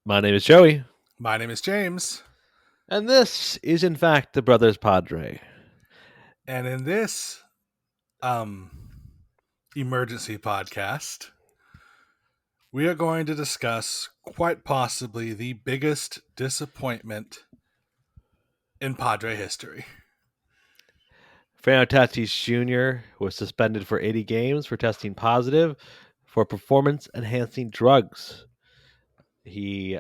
My name is Joey, My name is James, and this is, in fact, the Brothers Padre. and in this um emergency podcast, we are going to discuss quite possibly the biggest disappointment in Padre history. Fernando Tatis Jr. was suspended for 80 games for testing positive for performance-enhancing drugs. He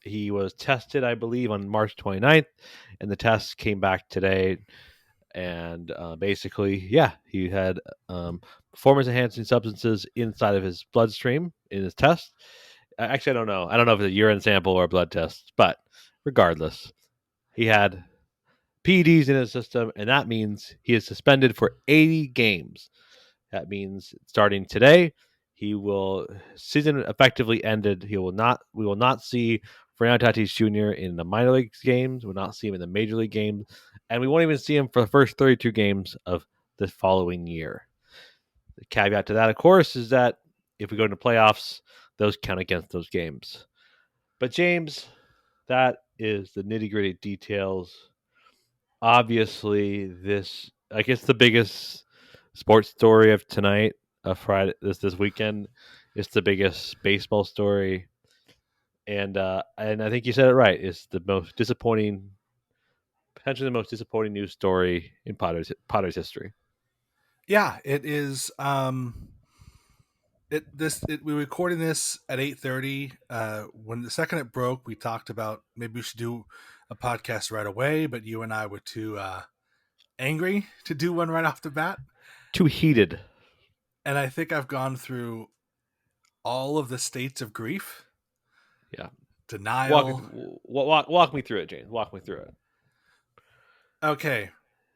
he was tested, I believe, on March 29th, and the test came back today. And basically, yeah, he had performance-enhancing substances inside of his bloodstream in his test. Actually, I don't know. I don't know if it's a urine sample or a blood test, but regardless, he had PEDs in his system, and that means he is suspended for 80 games. That means starting today, he will season effectively ended. He will not. We will not see Fernando Tatis Jr. in the minor league games. We'll not see him in the major league games, and we won't even see him for the first 32 games of the following year. The caveat to that, of course, is that if we go into playoffs, those count against those games. But James, that is the nitty gritty details. Obviously, this I guess the biggest sports story of tonight, of Friday, this weekend, is the biggest baseball story, and I think you said it right. It's the most disappointing, potentially the most disappointing news story in Potter's history. Yeah, it is. We're recording this at 8:30. When the second it broke, we talked about maybe we should do a podcast right away, but you and I were too angry to do one right off the bat. Too heated. And I think I've gone through all of the states of grief, Yeah, denial. walk me through it, James. Walk me through it. Okay,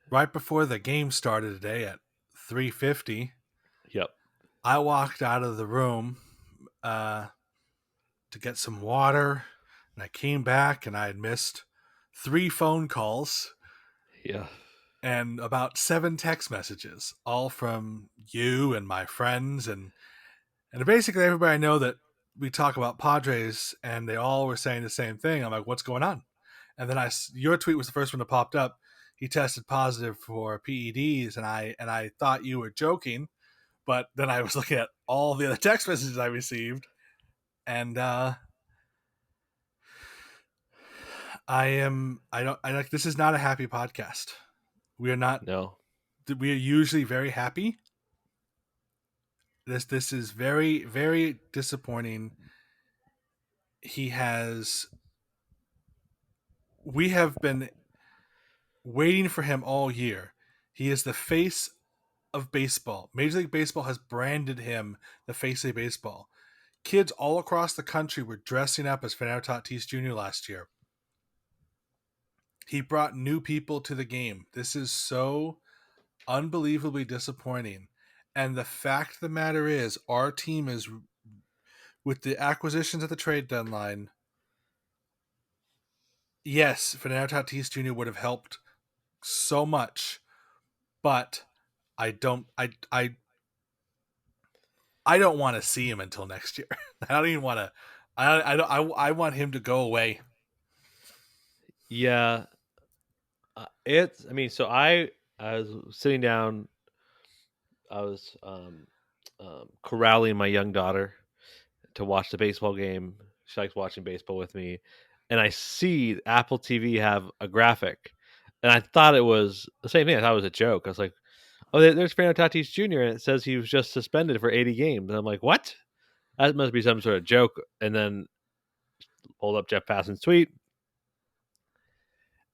right before the game started today at 3:50, Yep. I walked out of the room uh, to get some water, and I came back and I had missed 3 phone calls Yeah. and about 7 text messages, all from you and my friends and basically everybody I know that we talk about Padres, and they all were saying the same thing. I'm like, what's going on? And then your tweet was the first one that popped up. He tested positive for PEDs, and I thought you were joking, but then I was looking at all the other text messages I received, and I like, this is not a happy podcast. We are not. No. We are usually very happy. This is very very disappointing. He has. We have been waiting for him all year. He is the face of baseball. Major League Baseball has branded him the face of baseball. Kids all across the country were dressing up as Fernando Tatis Jr. last year. He brought new people to the game. This is so unbelievably disappointing. And the fact of the matter is, our team is, with the acquisitions at the trade deadline, yes, Fernando Tatis Jr. would have helped so much, but I don't I don't want to see him until next year. I don't even want to. I don't. I want him to go away. Yeah. It's. I mean, so I was sitting down. I was corralling my young daughter to watch the baseball game. She likes watching baseball with me, and I see Apple TV have a graphic, and I thought it was the same thing. I thought it was a joke. I was like, "Oh, there's Fernando Tatis Jr. and it says he was just suspended for 80 games." And I'm like, "What? That must be some sort of joke." And then hold up Jeff Passan's tweet,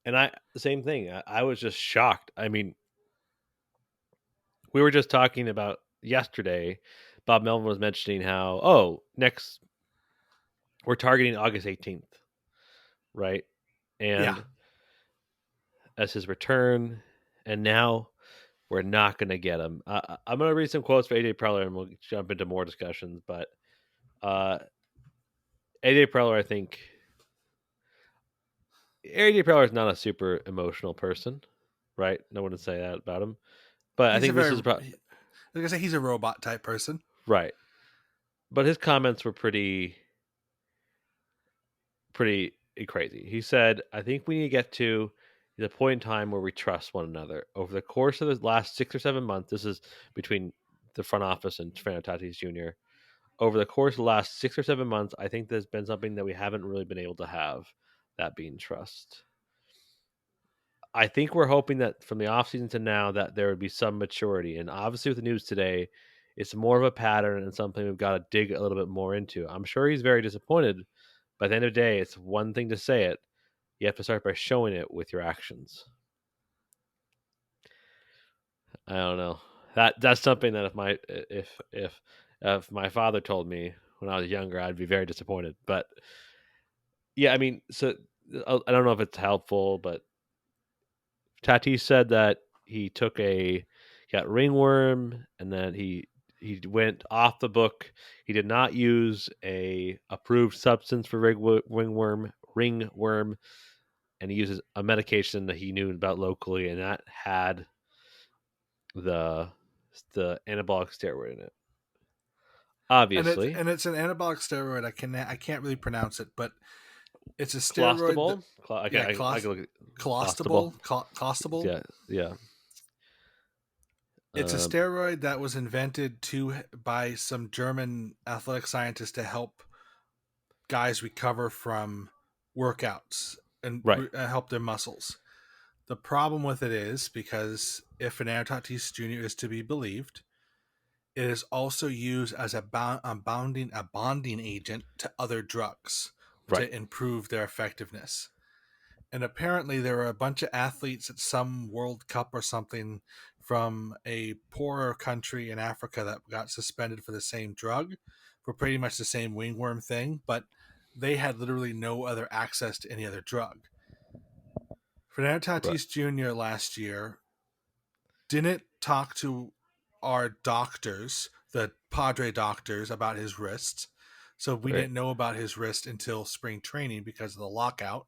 and I the same thing. I was just shocked. I mean, we were just talking about yesterday. Bob Melvin was mentioning how next we're targeting August 18th, right? Yeah, And as his return, and now we're not going to get him. I'm going to read some quotes for AJ Preller, and we'll jump into more discussions. But uh, AJ Preller, I think AJ Preller is not a super emotional person, right? No one would say that about him. But I he's a think this very. is Like I say, he's a robot type person. right. But his comments were pretty. pretty crazy. He said, "I think we need to get to the point in time where we trust one another. Over the course of the last 6 or 7 months, this is between the front office and Fernando Tatis Jr. Over the course of the last 6 or 7 months, I think there's been something that we haven't really been able to have, that being trust. I think we're hoping that from the offseason to now that there would be some maturity. And obviously with the news today, it's more of a pattern and something we've got to dig a little bit more into. I'm sure he's very disappointed. By the end of the day, it's one thing to say it. You have to start by showing it with your actions. I don't know. That's something that if my father told me when I was younger, I'd be very disappointed. But yeah, I mean, so I don't know if it's helpful, but Tatis said that he got ringworm, and then he went off the book. He did not use a approved substance for ringworm, and he uses a medication that he knew about locally, and that had the the anabolic steroid in it. Obviously, and it's an anabolic steroid. I can't really pronounce it, but it's a steroid that clostebol. yeah, I can look at clostebol. clostebol. Yeah, yeah. It's a Um, steroid that was invented to by some German athletic scientists to help guys recover from workouts and right, help their muscles. The problem with it is because if Fernando Tatis Jr. is to be believed, it is also used as a bonding agent to other drugs right, to improve their effectiveness. And apparently, there were a bunch of athletes at some World Cup or something from a poorer country in Africa that got suspended for the same drug, for pretty much the same wingworm thing, but they had literally no other access to any other drug. Fernando right, Tatis Jr. last year didn't talk to our doctors, the Padre doctors, about his wrist. So we right. didn't know about his wrist until spring training because of the lockout.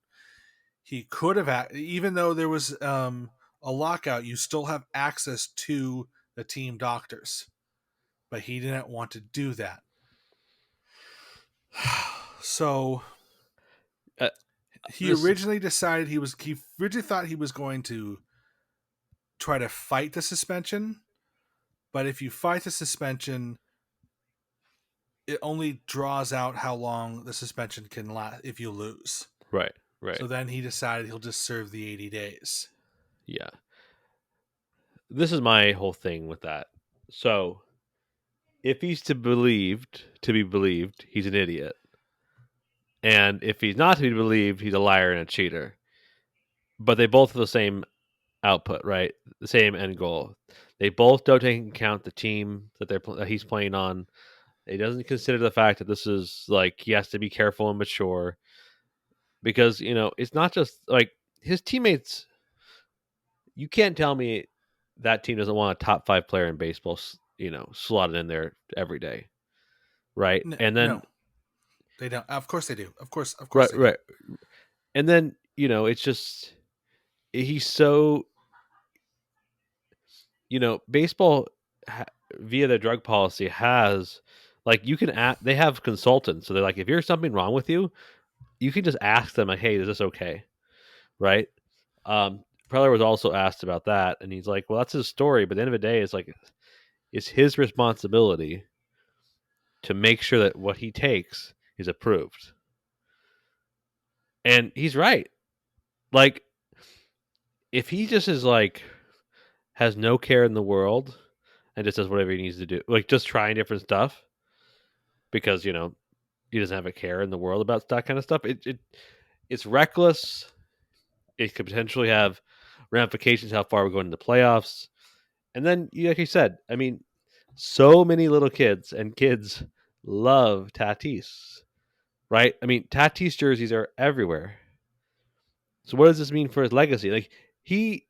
He could have, even though there was a lockout, you still have access to the team doctors, but he didn't want to do that. So Uh, he this originally decided he originally thought he was going to try to fight the suspension, but if you fight the suspension, it only draws out how long the suspension can last if you lose. right, right. So then he decided he'll just serve the 80 days. Yeah. This is my whole thing with that. So, if he's to be believed, he's an idiot. And if he's not to be believed, he's a liar and a cheater. But they both have the same output, right? The same end goal. They both don't take into account the team that he's playing on. He doesn't consider the fact that this is like he has to be careful and mature because it's not just like his teammates. You can't tell me that team doesn't want a top five player in baseball, slotted in there every day, right? No, And then no, they don't. Of course they do. Of course right, they do. right, and then it's just he's so baseball via their drug policy has like you can they have consultants, so they're like if there's something wrong with you, you can just ask them like, hey, is this okay, right? Preller was also asked about that, and he's like, well, that's his story, but at the end of the day, it's like it's his responsibility to make sure that what he takes is approved. And he's right. Like, if he just is like, has no care in the world and just does whatever he needs to do, like just trying different stuff because, he doesn't have a care in the world about that kind of stuff, it's reckless. It could potentially have ramifications how far we're going in the playoffs. And then, like you said, I mean, so many little kids love Tatis, right? I mean, Tatis jerseys are everywhere. So what does this mean for his legacy? Like he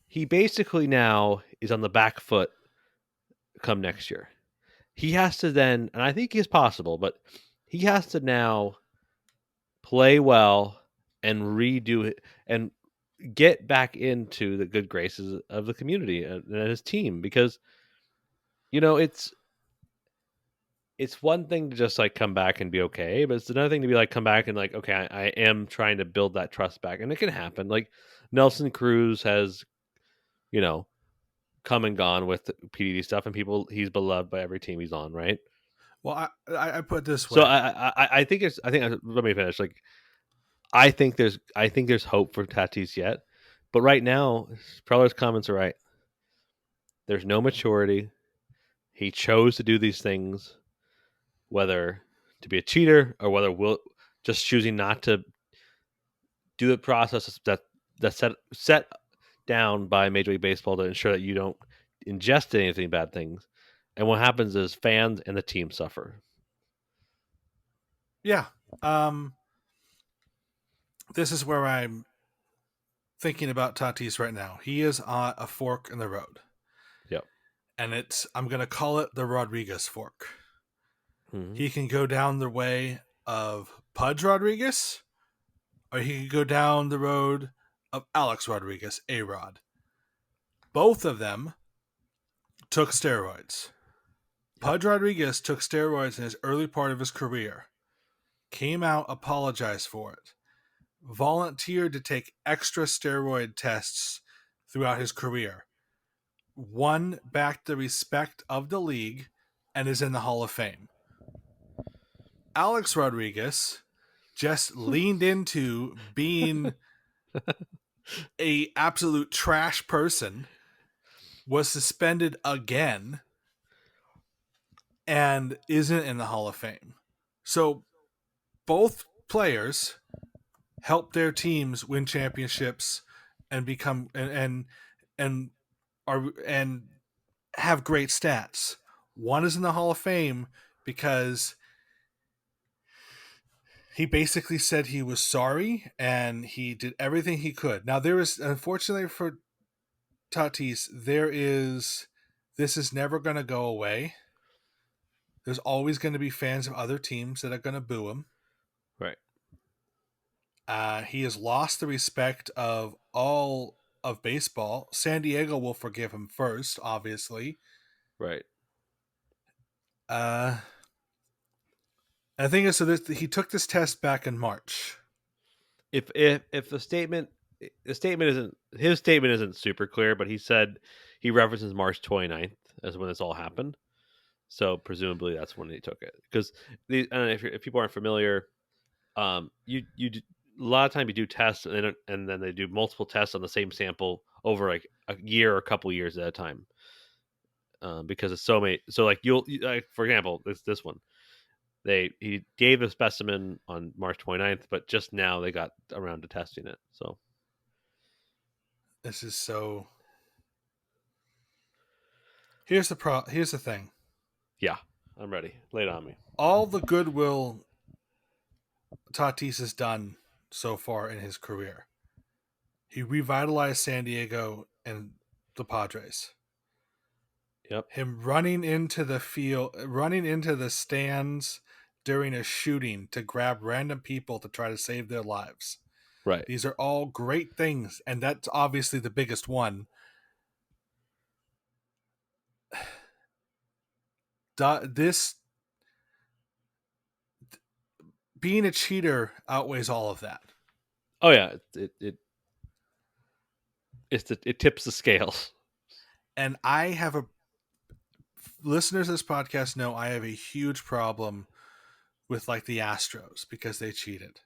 he basically now is on the back foot come next year. He has to then, and I think it's possible, but he has to now play well and redo it and get back into the good graces of the community and his team because it's it's one thing to just like come back and be okay, but it's another thing to be like come back and like, okay, I am trying to build that trust back, and it can happen. Like Nelson Cruz has, you know, come and gone with PDD stuff, and people he's beloved by every team he's on, right? Well, I put it this So way. I think it's I think let me finish. Like I think there's hope for Tatis yet, but right now, Preller's comments are right. There's no maturity. He chose to do these things, whether to be a cheater or whether will just choosing not to do the process that set down by Major League Baseball to ensure that you don't ingest anything bad things. And what happens is fans and the team suffer. Yeah. Um, this is where I'm thinking about Tatis right now. He is on a fork in the road, Yep. and I'm going to call it the Rodriguez fork. Mm-hmm. He can go down the way of Pudge Rodriguez, or he could go down the road of Alex Rodriguez, A Rod. Both of them took steroids. Yep. Pudge Rodriguez took steroids in his early part of his career, came out, apologized for it, volunteered to take extra steroid tests throughout his career, won back the respect of the league, and is in the Hall of Fame. Alex Rodriguez just leaned into being a absolute trash person, was suspended again, and isn't in the Hall of Fame. So both players help their teams win championships and become and are and have great stats. One is in the Hall of Fame because he basically said he was sorry and he did everything he could. Now there is, unfortunately for Tatis, this is never going to go away. There's always going to be fans of other teams that are going to boo him. Right. He has lost the respect of all of baseball. San Diego will forgive him first, obviously. Right. Uh, I think it's so this, he took this test back in March. If the statement isn't his statement isn't super clear, but he said he references March 29th as when this all happened. So presumably that's when he took it because I don't know if people aren't familiar. A lot of time you do tests and then they do multiple tests on the same sample over like a year or a couple years at a time because it's so many. So like like for example this one he gave a specimen on March 29th, but just now they got around to testing it. So This is so. Here's the thing. yeah, I'm ready. Lay it on me. All the goodwill Tatis has done so far in his career. He revitalized San Diego and the Padres. Yep. Him running into the field, running into the stands during a shooting to grab random people to try to save their lives. Right. These are all great things, and that's obviously the biggest one. This being a cheater outweighs all of that. Oh yeah. It tips the scales. And I have a listeners of this podcast know I have a huge problem with like the Astros because they cheated.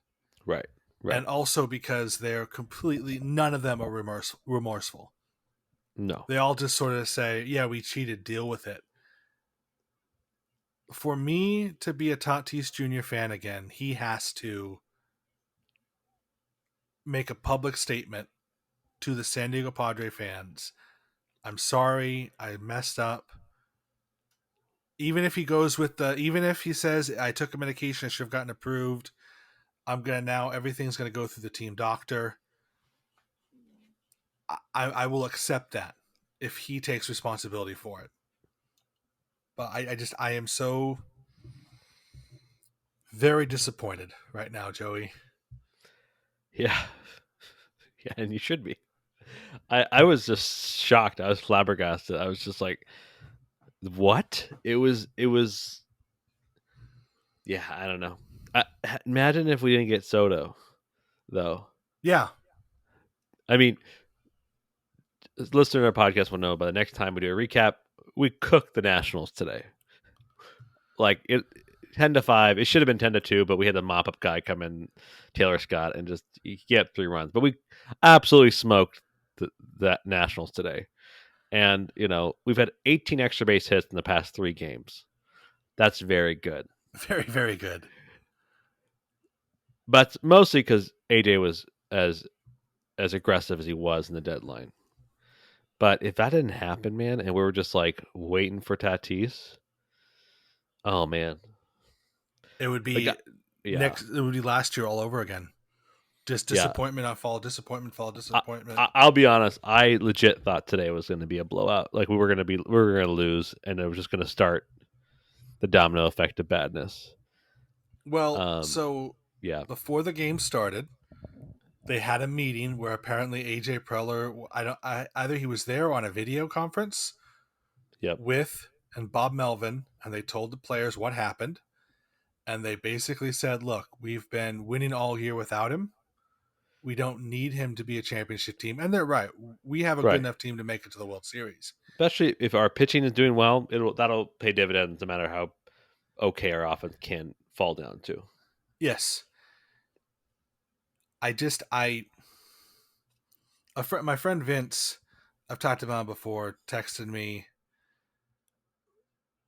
Right. Right. And also because they're completely none of them are remorseful. No. They all just sort of say, "Yeah, we cheated, deal with it." For me to be a Tatis Jr. fan again, he has to make a public statement to the San Diego Padre fans. I'm sorry, I messed up. Even if he goes with even if he says I took a medication I should have gotten approved, I'm gonna now everything's gonna go through the team doctor. I will accept that if he takes responsibility for it. But I am so very disappointed right now, Joey. Yeah. Yeah, and you should be. I was just shocked. I was flabbergasted. I was just like, "What?" It was Yeah, I don't know. I, imagine if we didn't get Soto, though. Yeah, I mean, listener to our podcast will know. By the next time we do a recap, we cooked the Nationals today. Like it, 10-5. It should have been 10-2, but we had the mop up guy come in, Taylor Scott, and just get 3 runs. But we absolutely smoked that Nationals today. And we've had 18 extra base hits in the past 3 games. That's very good. very, very good. But mostly because AJ was as aggressive as he was in the deadline. But if that didn't happen, man, and we were just like waiting for Tatis, oh man, It would like be yeah, next. It would be last year all over again. Just yeah. disappointment on fall, disappointment, fall, I, disappointment. I'll be honest. I legit thought today was going to be a blowout. Like we were going to lose, and it was just going to start the domino effect of badness. Well, Um, so yeah, before the game started, they had a meeting where apparently AJ Preller, either he was there on a video conference yep, with and Bob Melvin, and they told the players what happened, and they basically said, "Look, we've been winning all year without him. We don't need him to be a championship team." And they're right. We have a good right. enough team to make it to the World Series. Especially if our pitching is doing well, that'll pay dividends no matter how okay our offense can fall down to. Yes, I my friend Vince, I've talked about him before, texted me.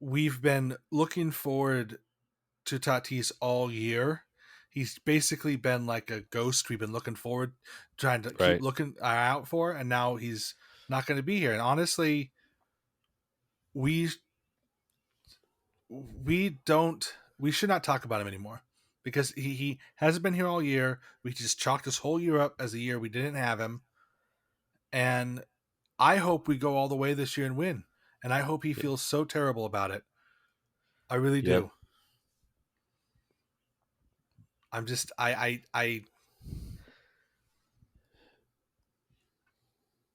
We've been looking forward to Tatis all year. He's basically been like a ghost we've been looking forward, trying to keep Right. looking out for, and now he's not going to be here. And honestly, we we should not talk about him anymore because he hasn't been here all year. We just chalked this whole year up as a year we didn't have him, and I hope we go all the way this year and win. And I hope he Yeah. feels so terrible about it. I really Yep. do. I'm just I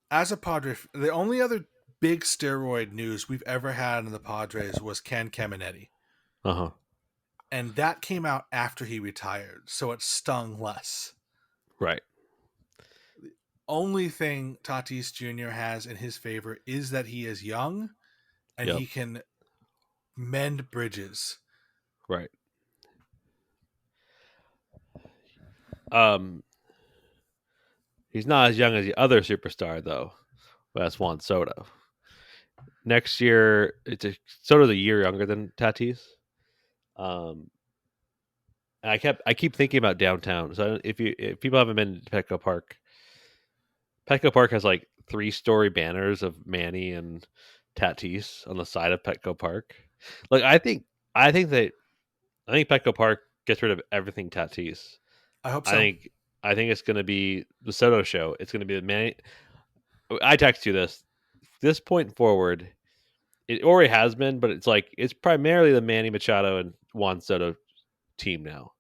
as a Padre, the only other big steroid news we've ever had in the Padres was Ken Caminiti, Uh huh. and that came out after he retired, so it stung less. Right. Only thing Tatis Jr. has in his favor is that he is young and Yep. he can mend bridges. Right. Um, he's not as young as the other superstar though. That's Juan Soto. Next year, Soto's a year younger than Tatis. Um, I keep thinking about downtown. So if people haven't been to Petco Park has like 3-story banners of Manny and Tatis on the side of Petco Park. Like I think that I think Petco Park gets rid of everything Tatis. I hope I so. think I think it's going to be the Soto show. It's going to be the Manny. I text you this point forward. It already has been, but it's primarily the Manny Machado and Juan Soto team now,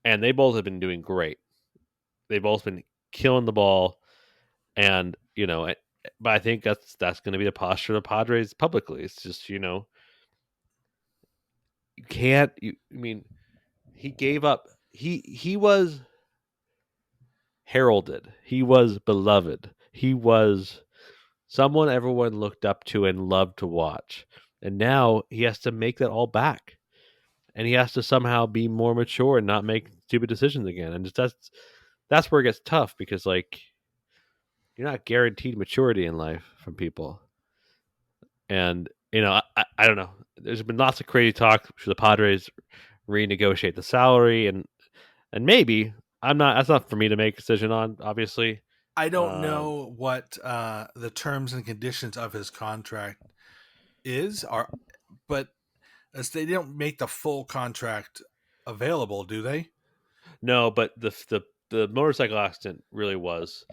and they both have been doing great. They've both been killing the ball, and but I think that's going to be the posture of the Padres publicly. It's just you can't. I mean, he gave up. He was heralded. He was beloved. He was someone everyone looked up to and loved to watch. And now he has to make that all back. And he has to somehow be more mature and not make stupid decisions again. And that's where it gets tough because you're not guaranteed maturity in life from people. And I don't know. There's been lots of crazy talk. Should the Padres renegotiate the salary and maybe I'm not. That's not for me to make a decision on. Obviously, I don't um, know what the terms and conditions of his contract but as they don't make the full contract available, do they? no. But the motorcycle accident really was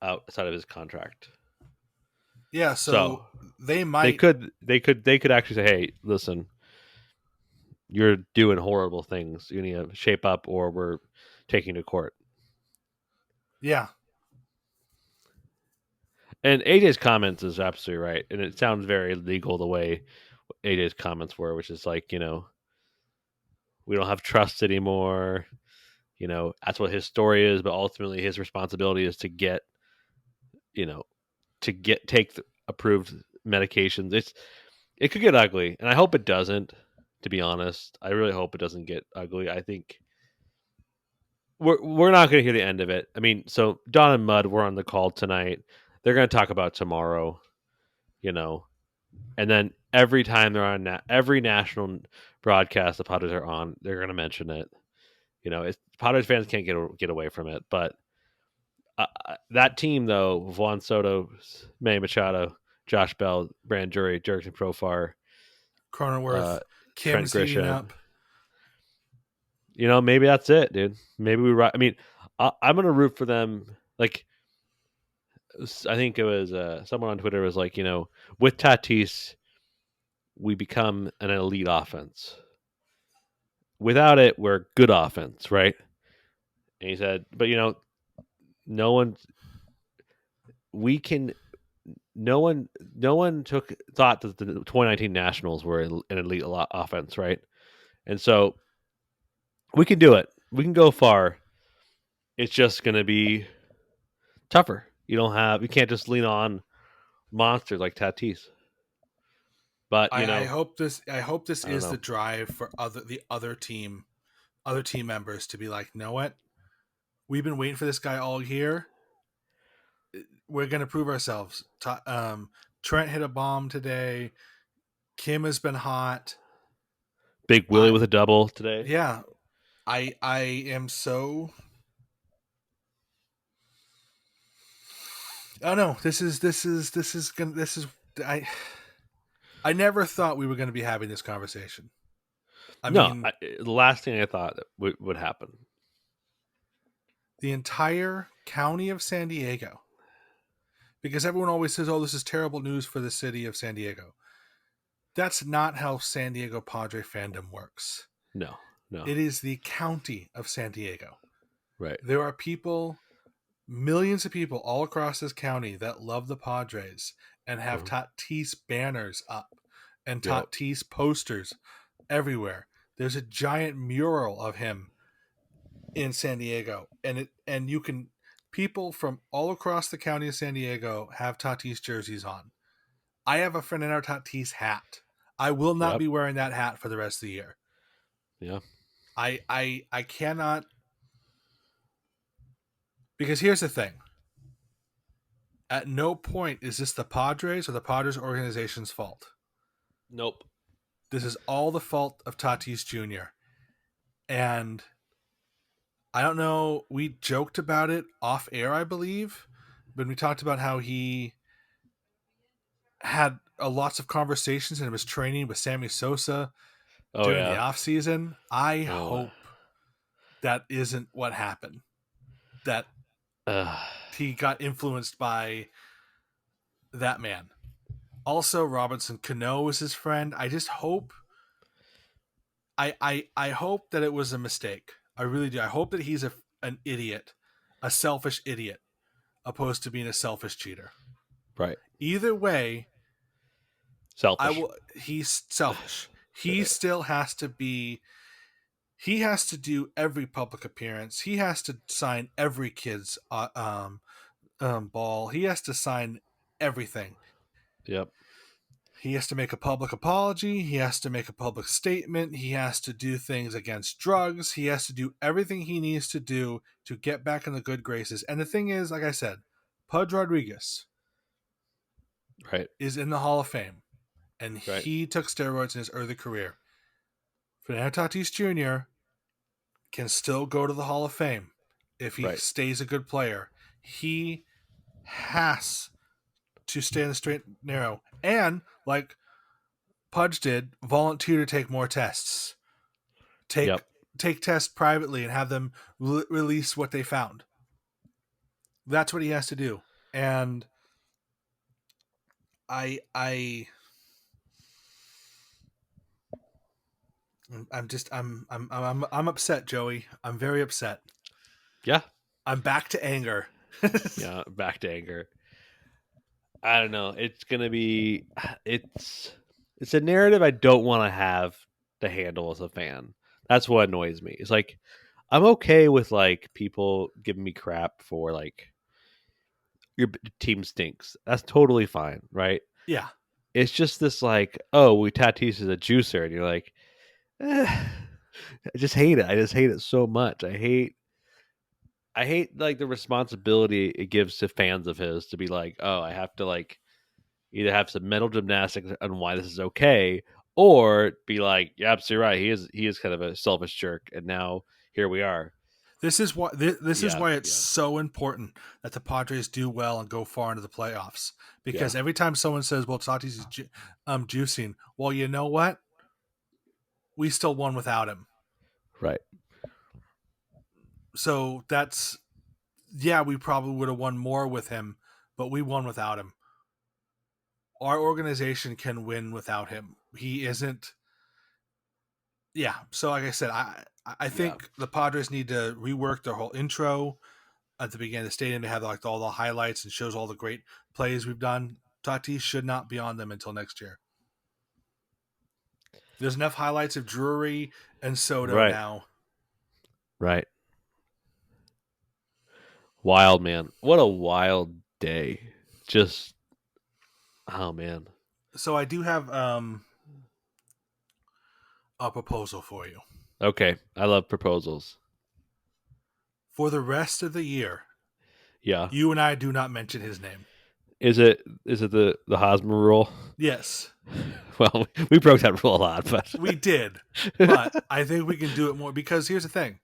outside of his contract. Yeah, So so they they might. could they could they could actually say, hey, listen, you're doing horrible things. You need to shape up, or we're taking you to court. Yeah, And AJ's comments is absolutely right, and it sounds very legal the way AJ's comments were, which is like, we don't have trust anymore. That's what his story is, but ultimately his responsibility is to get, you know, take the approved medications. It could get ugly, and I hope it doesn't. To be honest, I really hope it doesn't get ugly. I think we're not going to hear the end of it. I mean, so Don and Mud were on the call tonight. They're going to talk about tomorrow, you know, and then every time they're on every national broadcast the Padres are on, they're going to mention it. Padres fans can't get away from it. But that team, though, Juan Soto, Manny Machado, Josh Bell, Brand Jury, Jurickson Profar, Cronenworth, Trent Kim's heating Grisham. up. Maybe that's it, dude. Maybe I mean, I'm gonna root for them. Like, I think it was someone on Twitter was like, with Tatis, we become an elite offense. Without it, we're good offense, right? And he said, but no one, we can, no one thought that the 2019 Nationals were an elite offense, right? And so we can do it. We can go far. It's just going to be tougher. You can't just lean on monsters like Tatis. But I hope this I don't is the know. drive for the other team members to be like, you know what? We've been waiting for this guy all year. We're gonna prove ourselves. Trent hit a bomb today. Kim has been hot. Big Willie I with a double today. Yeah. I am so. Oh no! This is I never thought we were going to be having this conversation. I No, mean, the last thing I thought that would happen. the entire county of San Diego, because everyone always says, "Oh, this is terrible news for the city of San Diego." That's not how San Diego Padre fandom works. No, no, It is the county of San Diego. right. There are people, millions of people all across this county that love the Padres and have Uh-huh. Tatis banners up and Yep, Tatis posters everywhere. There's a giant mural of him in San Diego, and you can people from all across the county of San Diego have Tatis jerseys on. I have a Fernando Tatis hat. I will not yep, be wearing that hat for the rest of the year. yeah. I cannot, because here's the thing. At no point is this the Padres or the Padres organization's fault. Nope. This is all the fault of Tatis Jr. And I don't know, we joked about it off air, I believe, when we talked about how he had lots of conversations and was training with Sammy Sosa Oh during the yeah. off season. I Oh. hope that isn't what happened. That Uh, he got influenced by that man. Also, Robinson Cano was his friend. I just hope. I hope that it was a mistake. I really do. I hope that he's an idiot, a selfish idiot, opposed to being a selfish cheater. right. Either way, I Selfish. will. He's selfish. He still has to be. He has to do every public appearance. He has to sign every kid's ball. He has to sign everything. Yep. He has to make a public apology. He has to make a public statement. He has to do things against drugs. He has to do everything he needs to do to get back in the good graces. And the thing is, like I said, Pudge Rodriguez Right. is in the Hall of Fame, and Right. he took steroids in his early career. Fernando Tatis Jr. can still go to the Hall of Fame if he Right. stays a good player. He has to stay in the straight and narrow. And, like Pudge did, volunteer to take more tests. Take Yep. take tests privately and have them release what they found. That's what he has to do. And I I'm just I'm upset, Joey. I'm very upset. Yeah. I'm back to anger. Yeah. Back to anger. I don't know. It's gonna be. It's. It's a narrative I don't want to have to handle as a fan. That's what annoys me. It's like I'm okay with like people giving me crap for like your team stinks. That's totally fine, right? Yeah. It's just this like, oh, we Tatis is a juicer, and you're like, I just hate it. I just hate it so much. I hate like the responsibility it gives to fans of his to be like, oh, I have to like either have some mental gymnastics on why this is okay, or be like, yeah, absolutely right. He is kind of a selfish jerk, and now here we are. This is Yeah, why it's yeah, so important that the Padres do well and go far into the playoffs. yeah. Because every time someone says, "Well, Tatis is juicing," well, you know what? We still won without him. Right. So that's yeah, we probably would have won more with him, but we won without him. Our organization can win without him. He isn't. Yeah. So like I said, I Yeah. think the Padres need to rework their whole intro at the beginning of the stadium. They have like all the highlights and shows all the great plays we've done. Tatis should not be on them until next year. There's enough highlights of Drury and Soto Right. now. Right. Wild man. What a wild day. Just oh man. So I do have a proposal for you. Okay. I love proposals. For the rest of the year, Yeah. you and I do not mention his name. Is it the Hosmer rule? Yes, Well, we broke that rule a lot, but we did, but I think we can do it more because here's the thing: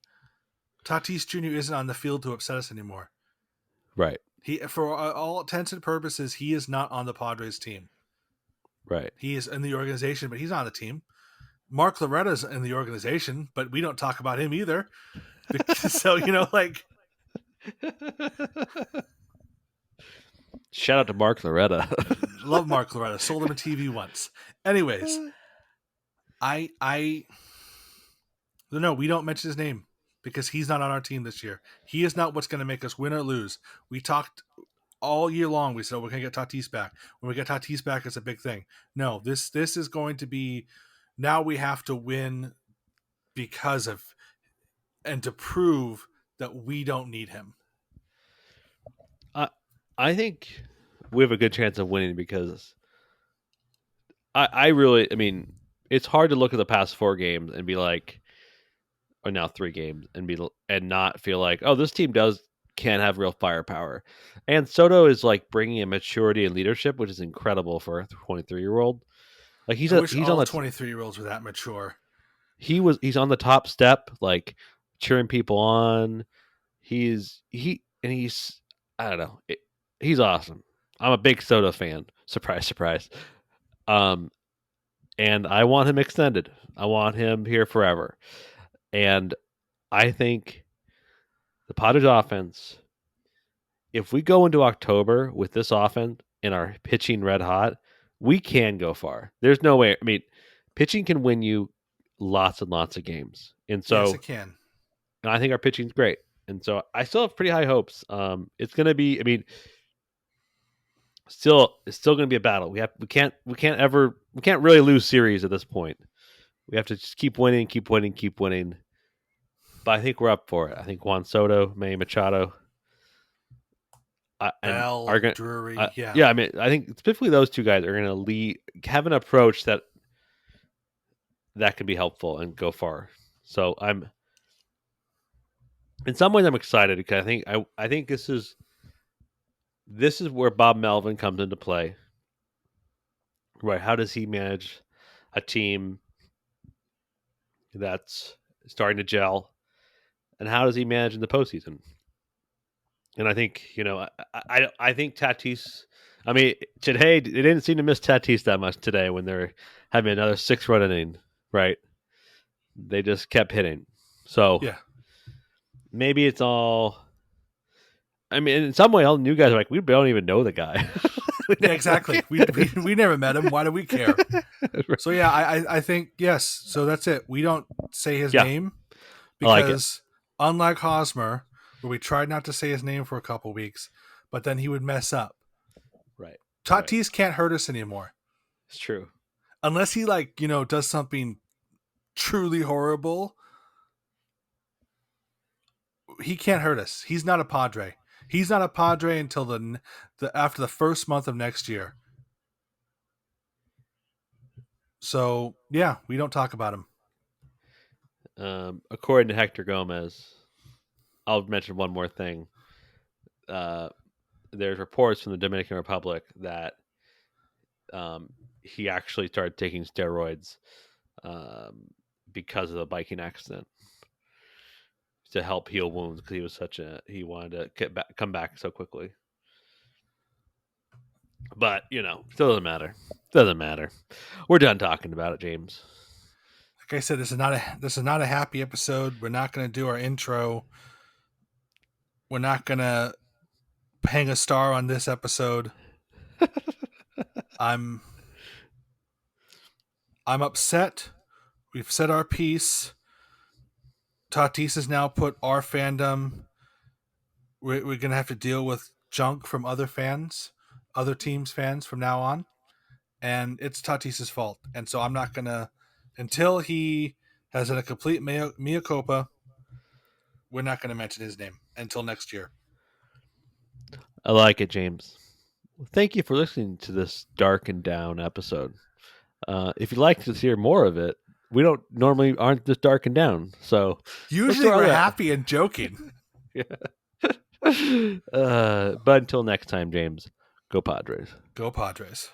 Tatis Jr. isn't on the field to upset us anymore. right. He, for all intents and purposes, he is not on the Padres team. Right. He is in the organization, but he's not on the team. Mark Loretta's in the organization, but we don't talk about him either. So like Shout out to Mark Loretta. love Mark Loretta. Sold him a TV once. Anyways, I no, we don't mention his name because he's not on our team this year. He is not what's going to make us win or lose. We talked all year long. We said we're going to get Tatis back. When we get Tatis back, it's a big thing. No, this is going to be now we have to win because of and to prove that we don't need him. I I think we have a good chance of winning because I really I mean it's hard to look at the past 4 games and be like, or now 3 games and not feel like, oh, this team can have real firepower. And Soto is like bringing a maturity and leadership, which is incredible for a 23-year-old. Like I wish he's on all the 23-year-olds were that mature. he's on the top step, like cheering people on. He's I don't know. He's awesome. I'm a big Soto fan. Surprise, surprise. Um, and I want him extended. I want him here forever. And I think the Padres offense, if we go into October with this offense and our pitching red hot, we can go far. There's no way. I mean, pitching can win you lots and lots of games. And Yes, it so can. I think our pitching's great. And so I still have pretty high hopes. It's going to be, I mean, it's still going to be a battle. We can't really lose series at this point. We have to just keep winning, keep winning, keep winning. But I think we're up for it. I think Juan Soto, Manny Machado, and are Bell, going. Drury, yeah. Yeah, I mean, I think specifically those 2 guys are going to have an approach that can be helpful and go far. So I'm, in some ways, I'm excited because I think this is where Bob Melvin comes into play. Right? How does he manage a team that's starting to gel, and how does he manage in the postseason? And I think I think Tatis. I mean, today they didn't seem to miss Tatis that much today when they're having another 6-run inning. Right? They just kept hitting. So Yeah. maybe it's all. I mean, in some way, all the new guys are like, we don't even know the guy. Yeah, exactly. We never met him. Why do we care? So yeah, I think yes. So that's it. We don't say his Yeah, name I like it. because unlike Hosmer, where we tried not to say his name for a couple weeks, but then he would mess up. Right, right. Tatis can't hurt us anymore It's true. unless he does something truly horrible. he can't hurt us. He's not a Padre. He's not a Padre until the after the first month of next year. So yeah, we don't talk about him. According to Hector Gomez, I'll mention one more thing. Uh, there's reports from the Dominican Republic that he actually started taking steroids um, because of the biking accident to help heal wounds because he wanted to come back so quickly. But still doesn't matter. Doesn't matter. We're done talking about it, James. Like I said, this is not a happy episode. We're not going to do our intro. We're not going to hang a star on this episode. I'm upset. We've said our piece. Tatis has now put our fandom. We're going to have to deal with junk from other fans, other teams' fans from now on. And it's Tatis's fault. And so I'm not going to, until he has a complete mea culpa, we're not going to mention his name until next year. I like it, James. Thank you for listening to this dark and down episode. If you'd like to hear more of it, we don't normally aren't this dark and down. So usually we're happy and joking. Yeah. But until next time, James, go Padres. Go Padres.